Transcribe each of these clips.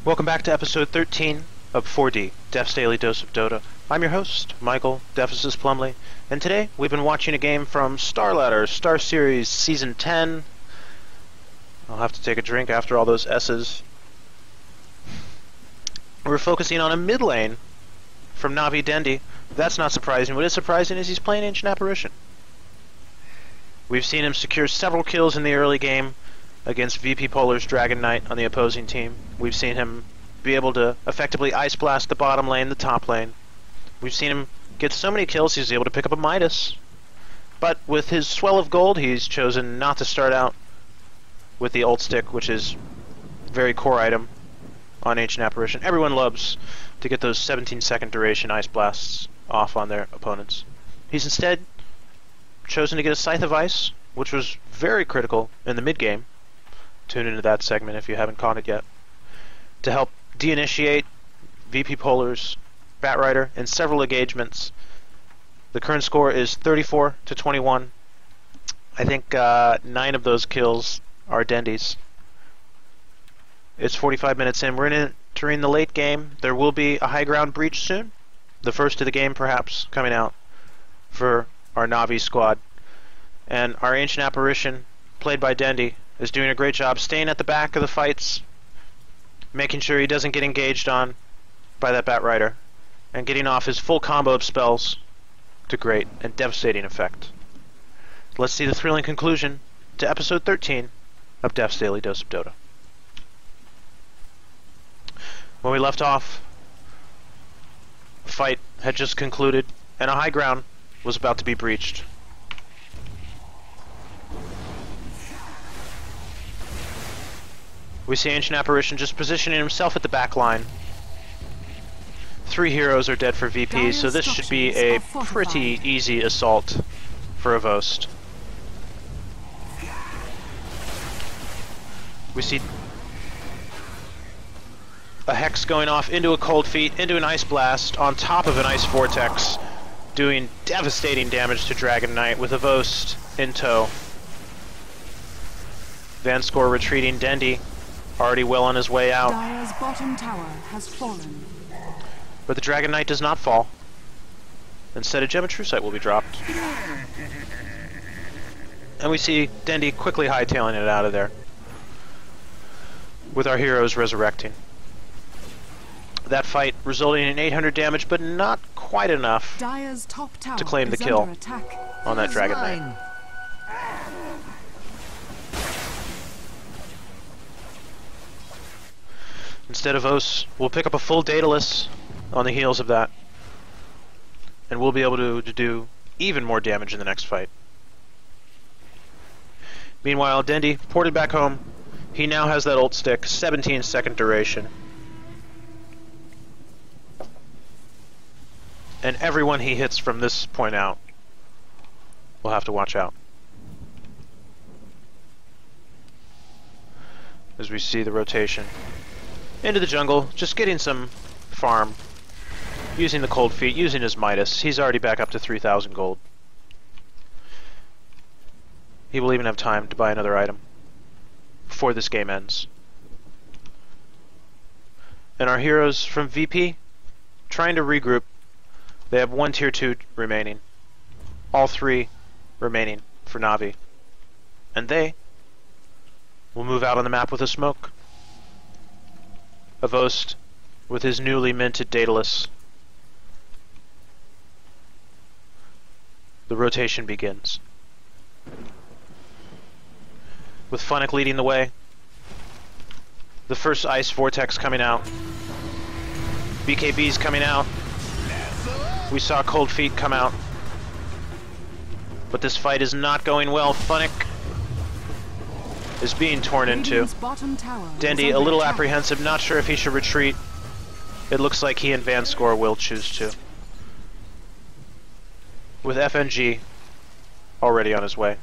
Welcome back to episode 13 of 4D, Def's Daily Dose of Dota. I'm your host, Michael, Deficus Plumley, and today we've been watching a game from Star Ladder, Star Series Season 10. I'll have to take a drink after all those S's. We're focusing on a mid lane from Navi Dendi. That's not surprising. What is surprising is he's playing Ancient Apparition. We've seen him secure several kills in the early game against VP Polar's Dragon Knight on the opposing team. We've seen him be able to effectively ice blast the bottom lane, the top lane. We've seen him get so many kills he's able to pick up a Midas. But with his swell of gold, he's chosen not to start out with the ult stick, which is a very core item on Ancient Apparition. Everyone loves to get those 17-second duration ice blasts off on their opponents. He's instead chosen to get a Scythe of Ice, which was very critical in the mid-game. Tune into that segment if you haven't caught it yet. To help de-initiate VP Polar's Batrider in several engagements. The current score is 34-21. I think 9 of those kills are Dendi's. It's 45 minutes in. We're entering the late game. There will be a high ground breach soon. The first of the game, perhaps, coming out for our Navi squad. And our Ancient Apparition, played by Dendi, is doing a great job staying at the back of the fights, making sure he doesn't get engaged on by that Batrider, and getting off his full combo of spells to great and devastating effect. Let's see the thrilling conclusion to episode 13 of Def's Daily Dose of Dota. When we left off, a fight had just concluded, and a high ground was about to be breached. We see Ancient Apparition just positioning himself at the back line. 3 heroes are dead for VP, so this should be a pretty easy assault for Avost. We see a Hex going off into a Cold Feet, into an Ice Blast, on top of an Ice Vortex, doing devastating damage to Dragon Knight with Avost in tow. Vanscore retreating. Dendi already well on his way out. Dire's bottom tower has fallen. But the Dragon Knight does not fall. Instead, a Gem of True Sight will be dropped. And we see Dendi quickly hightailing it out of there, with our heroes resurrecting. That fight resulting in 800 damage, but not quite enough Dire's top tower to claim the kill on that Dragon Knight. Instead of Os, we'll pick up a full Daedalus on the heels of that, and we'll be able to do even more damage in the next fight. Meanwhile, Dendi ported back home. He now has that ult stick, 17-second duration. And everyone he hits from this point out will have to watch out. As we see the rotation into the jungle, just getting some farm, using the Cold Feet, using his Midas. He's already back up to 3,000 gold. He will even have time to buy another item before this game ends. And our heroes from VP, trying to regroup. They have 1 tier 2 remaining. All 3 remaining for Navi. And they will move out on the map with a smoke. Avost with his newly minted Daedalus. The rotation begins. With Funnick leading the way. The first Ice Vortex coming out. BKB's coming out. We saw Cold Feet come out. But this fight is not going well. Funnick is being torn into. Dendi a little apprehensive, not sure if he should retreat. It looks like he and Vanscore will choose to. With FNG already on his way.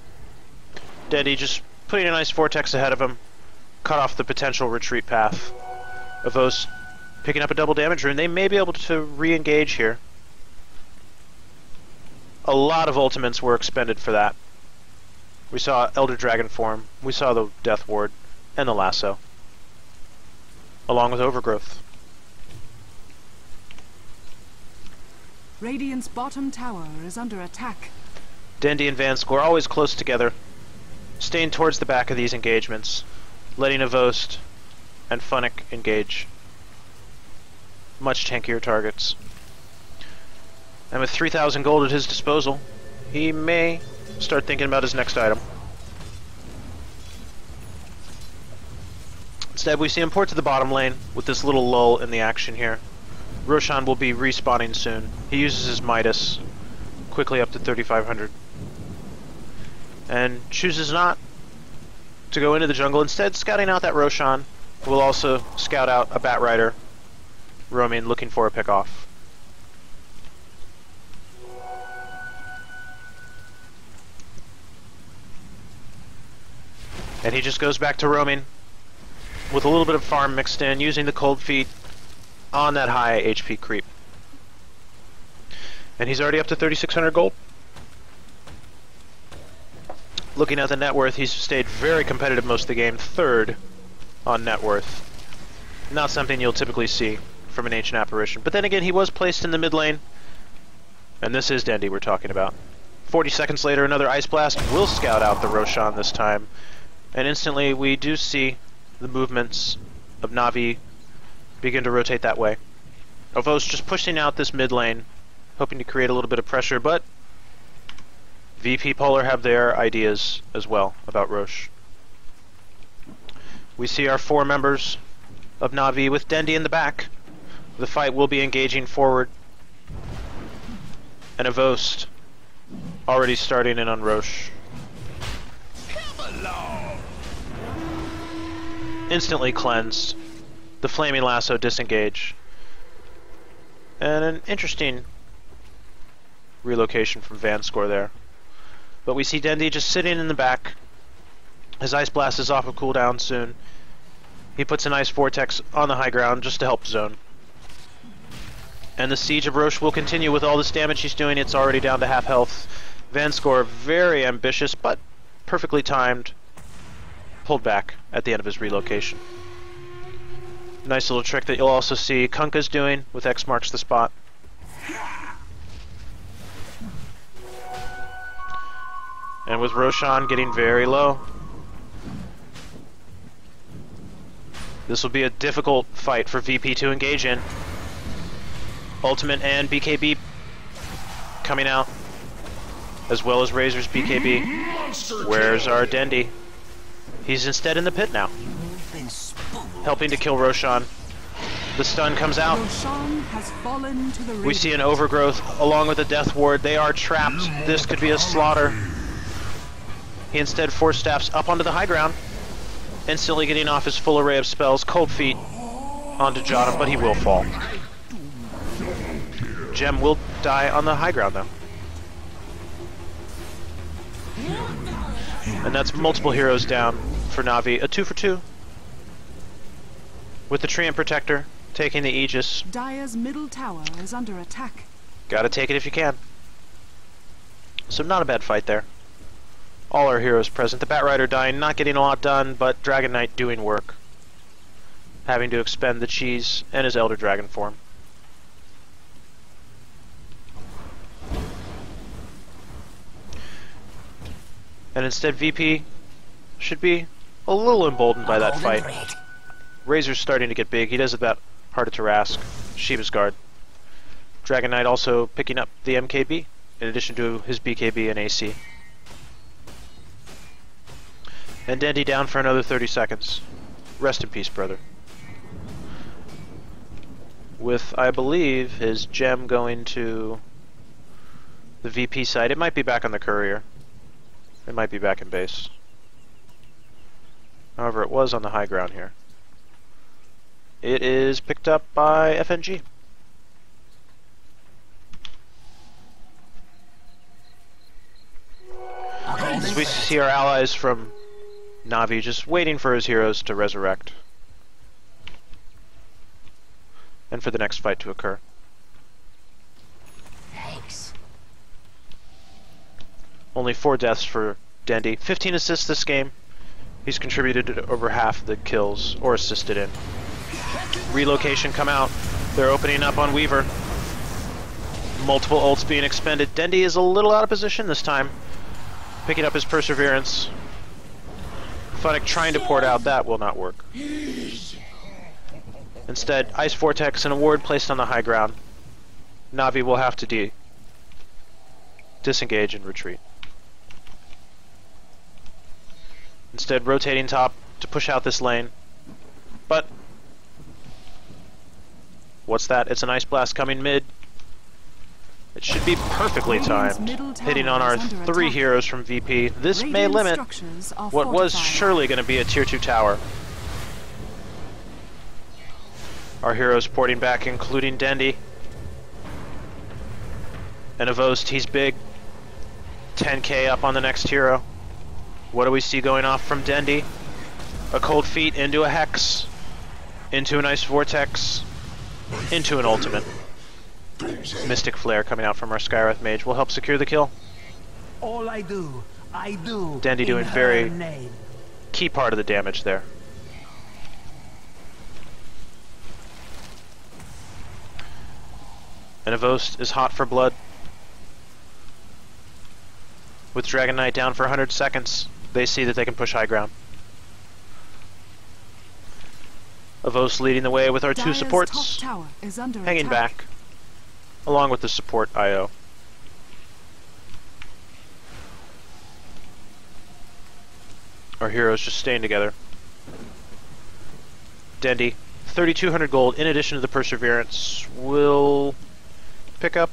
Dendi just putting a nice Vortex ahead of him. Cut off the potential retreat path. Avost picking up a double damage rune. They may be able to re-engage here. A lot of ultimates were expended for that. We saw Elder Dragon form, we saw the Death Ward, and the Lasso. along with Overgrowth. Radiant's bottom tower is under attack. Dendi and Vanscore always close together, staying towards the back of these engagements, letting Avost and Funnick engage. Much tankier targets. And with 3,000 gold at his disposal, he may start thinking about his next item. Instead, we see him port to the bottom lane with this little lull in the action here. Roshan will be respawning soon. He uses his Midas, quickly up to 3,500. And chooses not to go into the jungle, instead scouting out that Roshan. Will also scout out a Bat Rider roaming, looking for a pick-off. And he just goes back to roaming with a little bit of farm mixed in, using the cold feet on that high HP creep. And he's already up to 3,600 gold. Looking at the net worth, he's stayed very competitive most of the game, third on net worth. Not something you'll typically see from an Ancient Apparition. But then again, he was placed in the mid lane, and this is Dendi we're talking about. 40 seconds later, another Ice Blast will scout out the Roshan this time, and instantly we do see the movements of Navi begin to rotate that way. Avost just pushing out this mid lane, hoping to create a little bit of pressure, but VP Polar have their ideas as well about Rosh. We see our 4 members of Navi with Dendi in the back. The fight will be engaging forward. And Avost already starting in on Rosh. Instantly cleansed. The Flaming Lasso disengage. And an interesting relocation from Vanscore there. But we see Dendi just sitting in the back. His Ice Blast is off of cooldown soon. He puts an Ice Vortex on the high ground just to help zone. And the Siege of Rosh will continue with all this damage he's doing. It's already down to half health. Vanscore, very ambitious, but perfectly timed. Pulled back at the end of his relocation. Nice little trick that you'll also see Kunkka's doing with X marks the spot. And with Roshan getting very low, this will be a difficult fight for VP to engage in. Ultimate and BKB coming out, as well as Razor's BKB. Where's our Dendi? He's instead in the pit now, helping to kill Roshan. The stun comes out. Roshan has fallen to the We see an Overgrowth along with a Death Ward. They are trapped. This could be a slaughter. He instead Force Staffs up onto the high ground, instantly getting off his full array of spells. Cold Feet onto Jotum, but he will fall. Gem will die on the high ground though. And that's multiple heroes down for Navi. A 2 for 2. With the Treant Protector taking the Aegis. Dire's middle tower is under attack. Gotta take it if you can. So not a bad fight there. All our heroes present. The Bat Rider dying, not getting a lot done, but Dragon Knight doing work. Having to expend the cheese and his Elder Dragon form. And instead VP should be a little emboldened by that fight. Razor's starting to get big. He does it that hard to Tarask. Shiva's Guard. Dragon Knight also picking up the MKB, in addition to his BKB and AC. And Dendi down for another 30 seconds. Rest in peace, brother. With, I believe, his gem going to the VP side. It might be back on the courier. It might be back in base. However, it was on the high ground here. It is picked up by FNG. So we see our allies from Navi just waiting for his heroes to resurrect. And for the next fight to occur. Thanks. Only 4 deaths for Dendi. 15 assists this game. He's contributed to over half the kills, or assisted in. Relocation come out. They're opening up on Weaver. Multiple ults being expended. Dendi is a little out of position this time. Picking up his Perseverance. Funnick trying to port out. That will not work. Instead, Ice Vortex and a ward placed on the high ground. Navi will have to disengage and retreat. Instead, rotating top to push out this lane. But what's that? It's an Ice Blast coming mid. It should be perfectly timed, hitting on our 3 heroes from VP. This may limit what was surely going to be a tier 2 tower. Our heroes porting back, including Dendi. And Avost, he's big. 10k up on the next hero. What do we see going off from Dendi? A Cold Feet into a Hex. Into an Ice Vortex. Into an ultimate. Mystic Flare coming out from our Skywrath Mage will help secure the kill. All I do. Dendi doing very key part of the damage there. And Avost is hot for blood. With Dragon Knight down for 100 seconds, they see that they can push high ground. Avost leading the way with our 2 supports, hanging back, along with the support IO. Our heroes just staying together. Dendi, 3,200 gold in addition to the Perseverance. Will pick up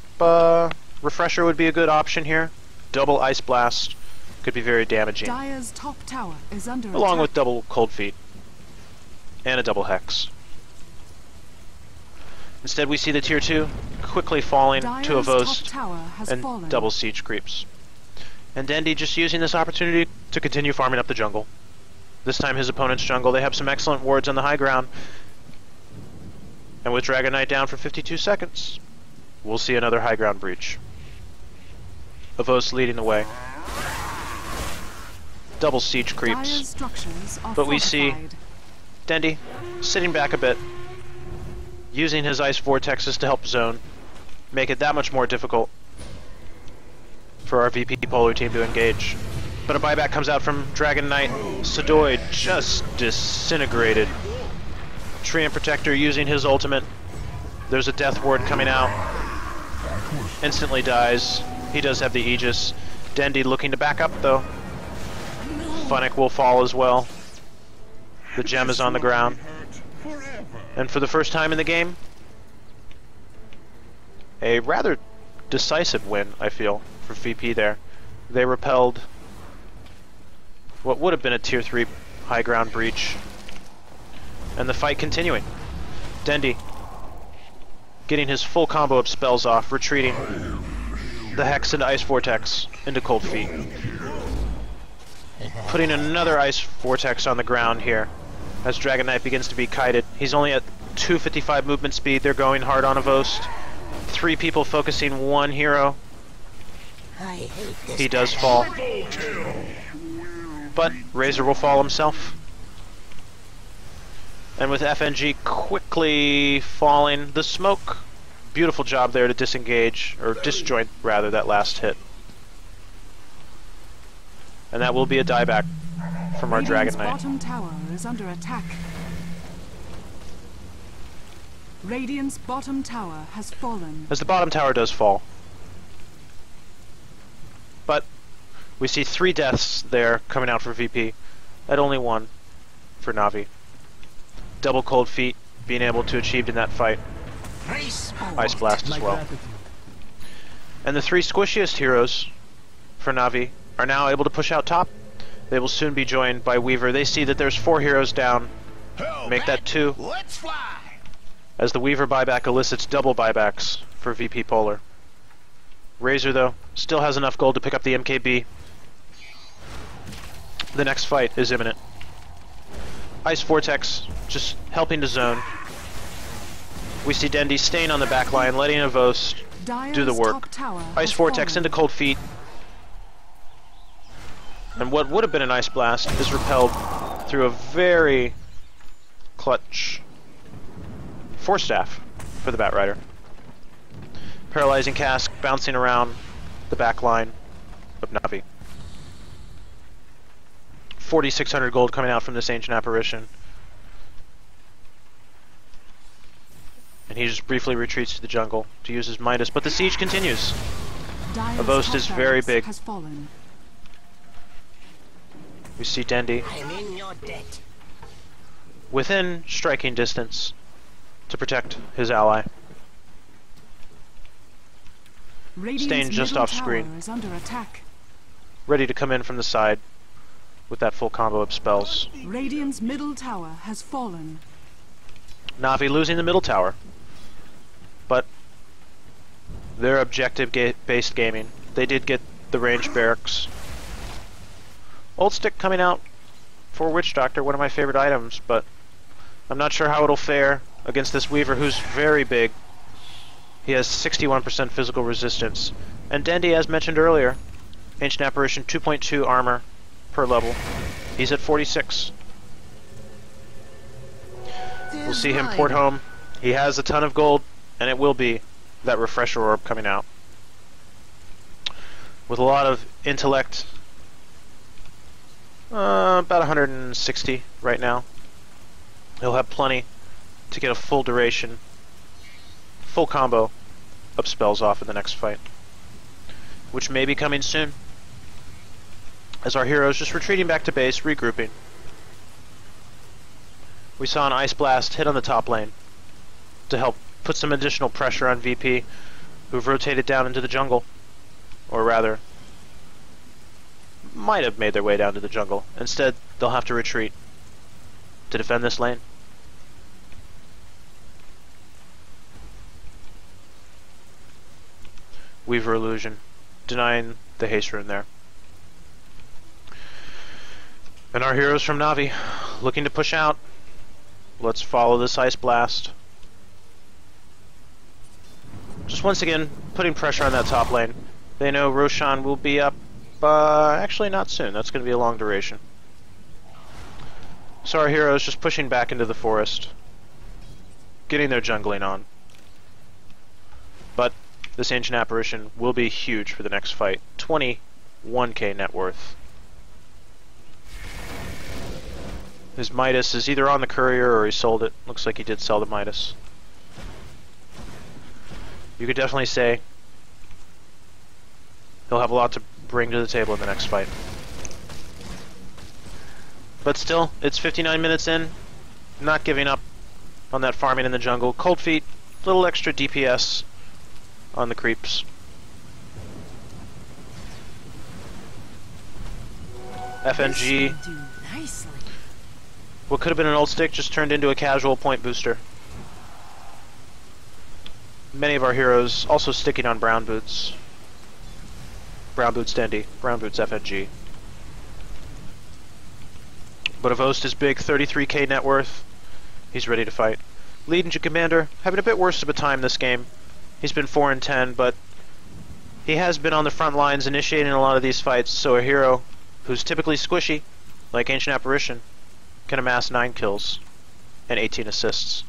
Refresher would be a good option here. Double Ice Blast could be very damaging. Dire's top tower is under along attack. with double Cold Feet. And a double Hex. Instead we see the tier 2 quickly falling Dire's to Avost top tower has and fallen. double siege creeps. And Dendi just using this opportunity to continue farming up the jungle. This time his opponent's jungle, they have some excellent wards on the high ground. And with Dragon Knight down for 52 seconds, we'll see another high ground breach. Avost leading the way. Double siege creeps. Dire's structures are But we see fortified. Dendi sitting back a bit, using his Ice Vortexes to help zone, make it that much more difficult for our VP Polar team to engage. But a buyback comes out from Dragon Knight. Sadoy just disintegrated. Treant Protector using his ultimate. There's a Death Ward coming out. Instantly dies. He does have the Aegis. Dendi looking to back up though. Funnick will fall as well. The gem is on the ground. And for the first time in the game, a rather decisive win, I feel, for VP there. They repelled what would have been a tier 3 high ground breach. And the fight continuing. Dendi getting his full combo of spells off, retreating. The Hex into Ice Vortex, into Cold Feet. Putting another Ice Vortex on the ground here as Dragon Knight begins to be kited. He's only at 255 movement speed. They're going hard on Avost. 3 people focusing 1 hero. He does fall. But Razor will fall himself. And with FNG quickly falling, the smoke, beautiful job there to disengage, or disjoint rather, that last hit. And that will be a dieback from our Dragon Knight. Bottom tower is under attack. Radiant's bottom tower has fallen. As the bottom tower does fall. But we see 3 deaths there coming out for VP, at only 1 for Navi. Double Cold Feet being able to achieve in that fight. Ice Blast as well. And the 3 squishiest heroes for Navi are now able to push out top. They will soon be joined by Weaver. They see that there's 4 heroes down. Make that 2. Let's fly. As the Weaver buyback elicits double buybacks for VP Polar. Razor, though, still has enough gold to pick up the MKB. The next fight is imminent. Ice Vortex just helping to zone. We see Dendi staying on the back line, letting Avost do the work. Ice Vortex into Cold Feet. And what would have been an Ice Blast is repelled through a very clutch 4 staff for the Batrider. Paralyzing Cask bouncing around the back line of Navi. 4,600 gold coming out from this Ancient Apparition. And he just briefly retreats to the jungle to use his Midas, but the siege continues. Avost is very big. Has fallen. We see Dendi I'm in your debt. within striking distance to protect his ally. Radiant's Staying just middle off tower screen. is under attack. Ready to come in from the side with that full combo of spells. Radiant's middle tower has fallen. Navi losing the middle tower. But they're objective-based gaming. They did get the ranged barracks. Old Stick coming out for Witch Doctor, one of my favorite items, but I'm not sure how it'll fare against this Weaver who's very big. He has 61% physical resistance. And Dendi, as mentioned earlier, Ancient Apparition 2.2 armor per level. He's at 46. We'll see him port home. He has a ton of gold, and it will be that refresher orb coming out. With a lot of intellect, about 160 right now. He'll have plenty to get a full duration, full combo of spells off in the next fight, which may be coming soon. As our heroes just retreating back to base, regrouping. We saw an Ice Blast hit on the top lane to help put some additional pressure on VP, who've rotated down into the jungle. Or rather, might have made their way down to the jungle. Instead, they'll have to retreat to defend this lane. Weaver Illusion, denying the haste rune there. And our heroes from Navi, looking to push out. Let's follow this Ice Blast. Just once again, putting pressure on that top lane. They know Roshan will be up, actually not soon. That's going to be a long duration. So our heroes just pushing back into the forest, getting their jungling on. But this Ancient Apparition will be huge for the next fight. 21k net worth. His Midas is either on the courier or he sold it. Looks like he did sell the Midas. You could definitely say he'll have a lot to bring to the table in the next fight. But still, it's 59 minutes in. Not giving up on that farming in the jungle. Cold Feet, little extra DPS on the creeps. FNG. What could have been an Old Stick just turned into a casual point booster. Many of our heroes also sticking on Brown Boots. Brown Boots Dendi, Brown Boots FNG. But Avost is big, 33k net worth. He's ready to fight. Lead Engine Commander, having a bit worse of a time this game. He's been 4 and 10, but he has been on the front lines initiating a lot of these fights, so a hero who's typically squishy, like Ancient Apparition, can amass 9 kills and 18 assists.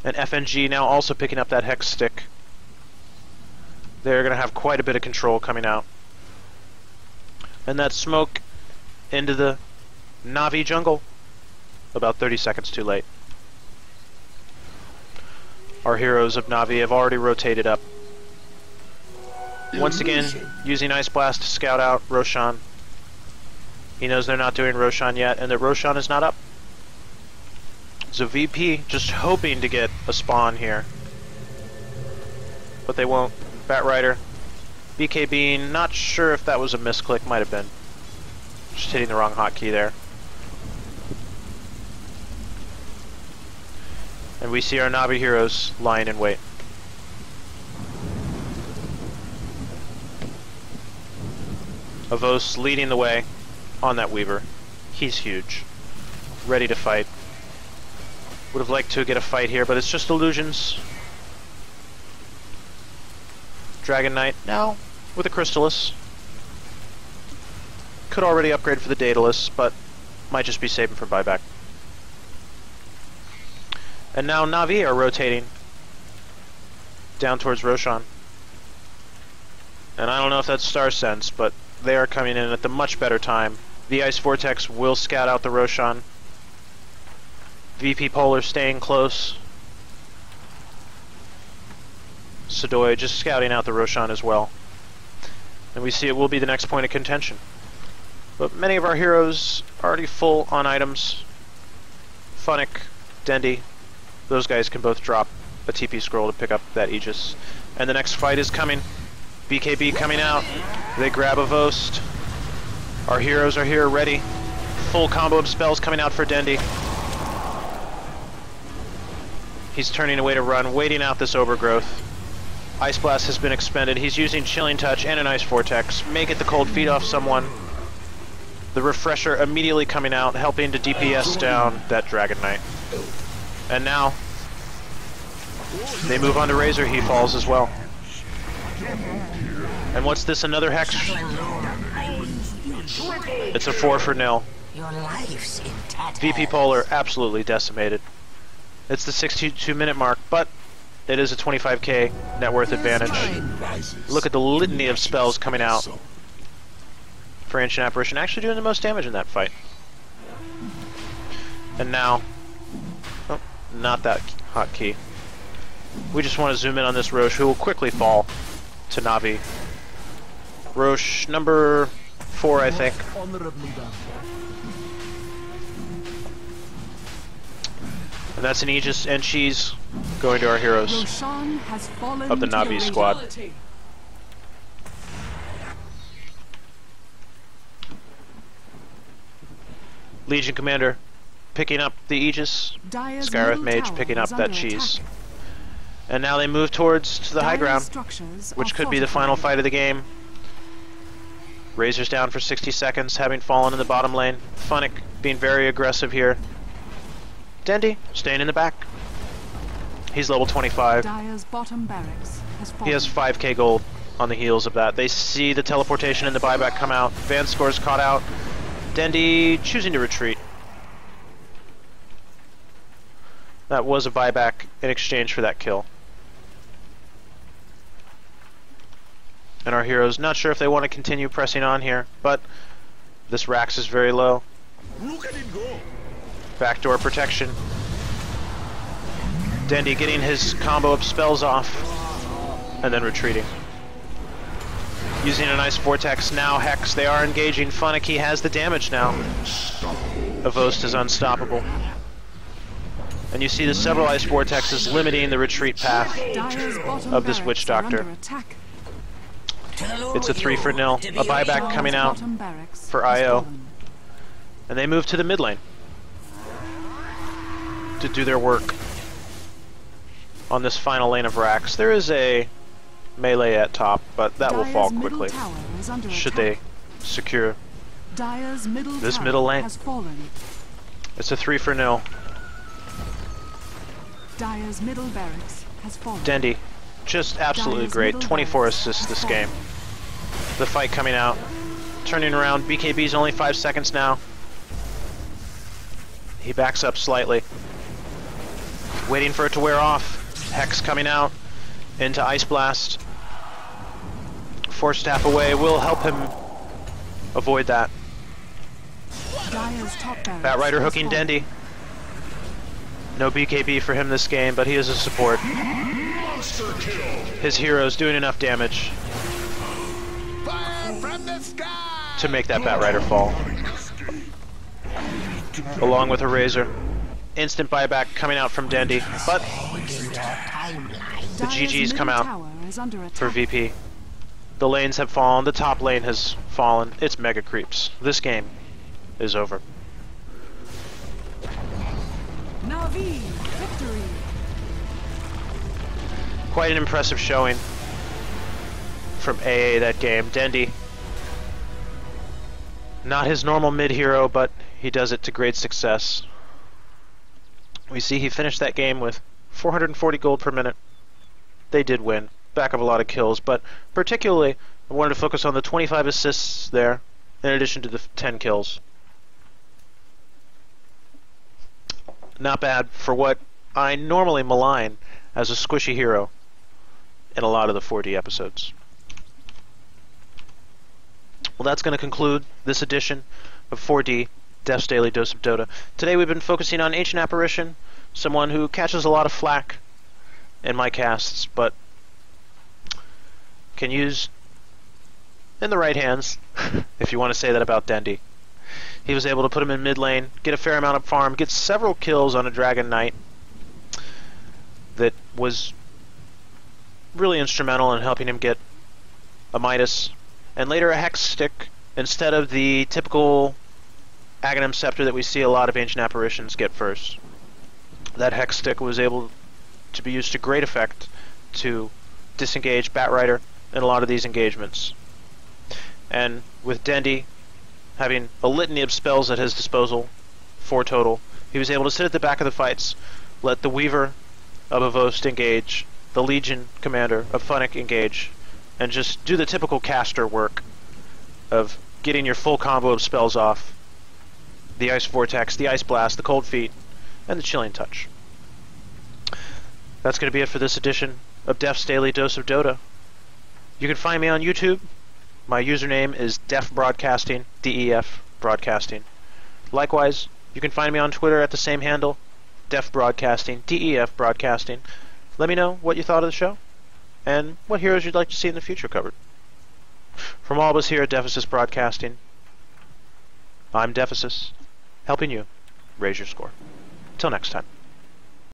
And FNG now also picking up that Hex Stick. They're going to have quite a bit of control coming out. And that smoke into the Navi jungle, about 30 seconds too late. Our heroes of Navi have already rotated up. Once again, using Ice Blast to scout out Roshan. He knows they're not doing Roshan yet, and that Roshan is not up. So VP just hoping to get a spawn here. But they won't. Batrider, BKB, not sure if that was a misclick, might have been. Just hitting the wrong hotkey there. And we see our Navi heroes lying in wait. Avos leading the way on that Weaver. He's huge. Ready to fight. Would have liked to get a fight here, but it's just illusions. Dragon Knight now with a Crystallis. Could already upgrade for the Daedalus, but might just be saving for buyback. And now Navi are rotating down towards Roshan. And I don't know if that's Star Sense, but they are coming in at the much better time. The Ice Vortex will scout out the Roshan. VP Polar staying close. Sadoy just scouting out the Roshan as well. And we see it will be the next point of contention. But many of our heroes are already full on items. Funnick, Dendi, those guys can both drop a TP scroll to pick up that Aegis. And the next fight is coming. BKB coming out. They grab a Vost. Our heroes are here ready. Full combo of spells coming out for Dendi. He's turning away to run, waiting out this overgrowth. Ice Blast has been expended. He's using Chilling Touch and an Ice Vortex. May get the cold feet off someone. The Refresher immediately coming out, helping to DPS down that Dragon Knight. And now, they move on to Razor. He falls as well. And what's this, another Hex? It's a 4-0. Your life's in tatters. VP Polar absolutely decimated. It's the 62-minute mark, but it is a 25k net worth advantage. Look at the litany of spells coming out for Ancient Apparition, actually doing the most damage in that fight. And now, oh, not that hotkey. We just want to zoom in on this Roche, who will quickly fall to Navi. Roche number 4, I think. And that's an Aegis, and she's going to our heroes Roshan has fallen of the to Navi your squad. reality. Legion Commander picking up the Aegis. Dire's Skyreth middle Mage tower picking is up that under cheese. attack. And now they move towards to the high Dire's ground, structures which are could be the final fortified. fight of the game. Razor's down for 60 seconds, having fallen in the bottom lane. Funnick being very aggressive here. Dendi staying in the back. He's level 25. Dire's bottom barracks has fallen. He has 5k gold on the heels of that. They see the teleportation and the buyback come out. Van Score's caught out. Dendi choosing to retreat. That was a buyback in exchange for that kill. And our heroes, not sure if they want to continue pressing on here, but this Rax is very low. Look at him go. Backdoor protection. Dendi getting his combo of spells off, and then retreating. Using a nice Vortex, now Hex, they are engaging. Funnick, he has the damage now. Avost is unstoppable. And you see the several Ice Vortexes limiting the retreat path Dire's bottom of this barracks Witch are Doctor. under attack. It's a 3-0. A buyback coming out Bottom barracks for has IO. fallen. And they move to the mid lane to do their work on this final lane of Rax. There is a melee at top, but that will Dire's fall middle quickly tower is under should they attack. secure. Dire's middle this tower middle lane. has fallen. It's a 3-0. Dire's middle barracks has fallen. Dendi, just absolutely Dire's great. middle 24 barracks assists has this fallen. game. The fight coming out. Turning around, BKB's only 5 seconds now. He backs up slightly. Waiting for it to wear off. Hex coming out into Ice Blast. Force Staff away will help him avoid that. Dire's top barracks Bat Rider has hooking fallen. Dendi. No BKB for him this game, but he is a support. His hero's doing enough damage Fire from the sky. to make that Bat Rider fall. Along with a Razor. Instant buyback coming out from Dendi, but the Dire's GGs come middle out tower is under for attack. VP. The lanes have fallen, the top lane has fallen. It's mega creeps. This game is over. Navi, victory. Quite an impressive showing from AA that game. Dendi, not his normal mid hero, but he does it to great success. We see he finished that game with 440 gold per minute. They did win. Back of a lot of kills, but particularly I wanted to focus on the 25 assists there, in addition to the 10 kills. Not bad for what I normally malign as a squishy hero in a lot of the 4D episodes. Well, that's going to conclude this edition of 4D, Def's Daily Dose of Dota. Today we've been focusing on Ancient Apparition, someone who catches a lot of flack in my casts, but can use in the right hands, if you want to say that about Dendi. He was able to put him in mid lane, get a fair amount of farm, get several kills on a Dragon Knight that was really instrumental in helping him get a Midas, and later a Hex Stick instead of the typical Aghanim Scepter that we see a lot of Ancient Apparitions get first. That Hex Stick was able to be used to great effect to disengage Batrider in a lot of these engagements. And with Dendi having a litany of spells at his disposal, 4 total, he was able to sit at the back of the fights, let the Weaver of Avost engage, the Legion commander of Funnick engage, and just do the typical caster work of getting your full combo of spells off. The Ice Vortex, the Ice Blast, the Cold Feet, and the Chilling Touch. That's going to be it for this edition of Def's Daily Dose of Dota. You can find me on YouTube. My username is Def Broadcasting, DEF Broadcasting. Likewise, you can find me on Twitter at the same handle, Def Broadcasting, DEF Broadcasting. Let me know what you thought of the show, and what heroes you'd like to see in the future covered. From all of us here at Deficus Broadcasting, I'm Deficus, helping you raise your score. Till next time.